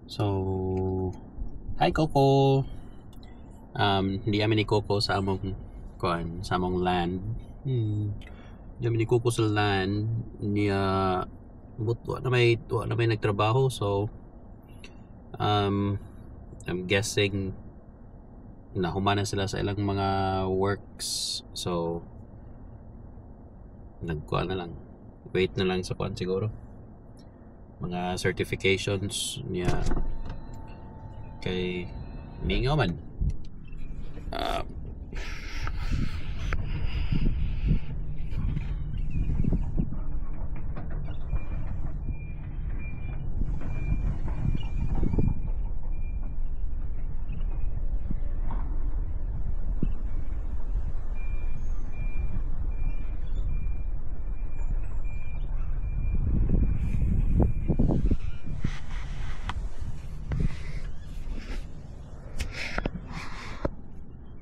So, hi Coco. Hindi kami ni Coco sa among sa among land. Hindi kami ni Coco sa land niya, but wa na may nagtrabaho. So, I'm guessing na humana sila sa ilang mga works. So, nagkuha na lang. Wait na lang sa kuan siguro. Mga certifications niya kay Mingaw man.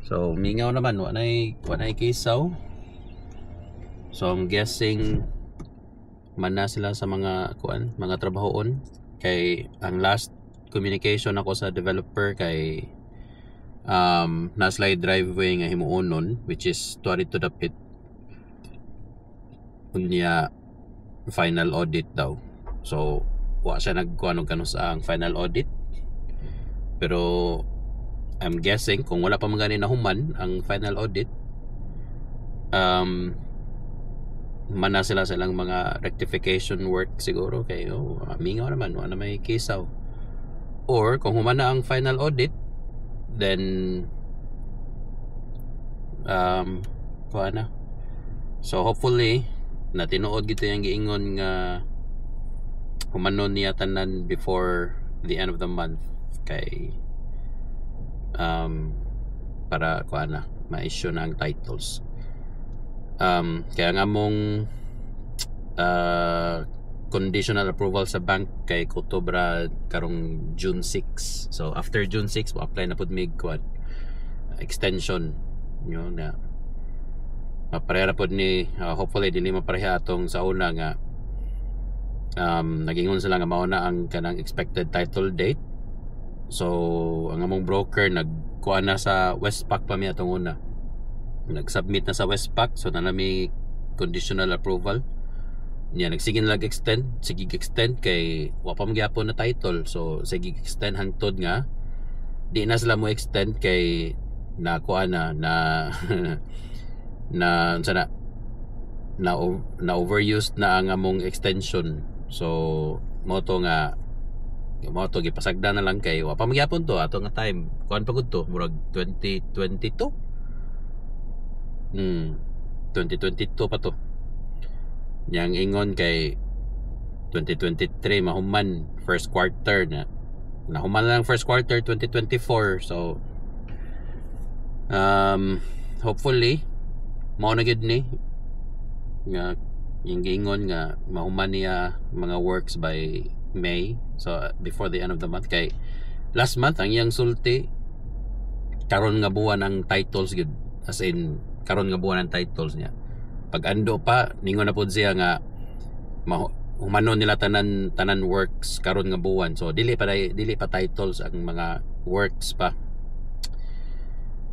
So, Mingaw naman, wanay kisaw. So, I'm guessing man na sila sa mga trabahoon. Kay ang last communication ako sa developer kay na-slide driveway nga himuon nun, which is tuwari to dapit unya final audit daw. So, wa siya nagkuha og kanus ang final audit. Pero I'm guessing kung wala pa man gani na human ang final audit, mana sila sa ilang mga rectification work siguro kay Mingaw naman wala may kisaw. Or kung human na ang final audit, then kuha na. So hopefully na tinuod gito yung giingon nga humanon niya tanan before the end of the month kay para kuha na ma-issue na ang titles. Kaya nga mong conditional approval sa bank kay Kutobra karong June 6. So after June 6 apply na pud mig kuan extension nyo na mapareha pod ni hopefully dili mapareha atong sa una nga nagingon sila nga mao na ang kanang expected title date. So ang among broker nagkuha na sa Westpac pa mi atong una, nag-submit na sa Westpac. So nalami conditional approval niya, sige extend kay wa pa magyapon na title. So sige extend hangtod nga di na sila mo extend kay nakuha na na overused na ang among extension. So moto gipasagda na lang kay wa pa magyapon to ato nga time kuan pa gud to murag 2022 pa to. Yang ingon kay 2023 mahuman first quarter na nahuman lang first quarter 2024. So hopefully mao na gid ni nga yung giingon nga mahuman niya mga works by May. So before the end of the month kay last month ang iyang sulti karon nga buwan ang titles gud, as in karon nga buwan ang titles niya. Pag ando pa ningon na pud siya nga humanon nila tanan works karon nga buwan. So dili pa titles ang mga works pa.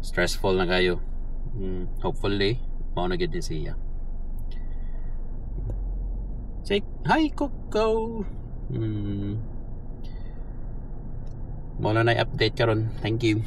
Stressful na kayo. Hopefully mao na gid ni siya. Say hi Coco. Mo na update karon. Thank you.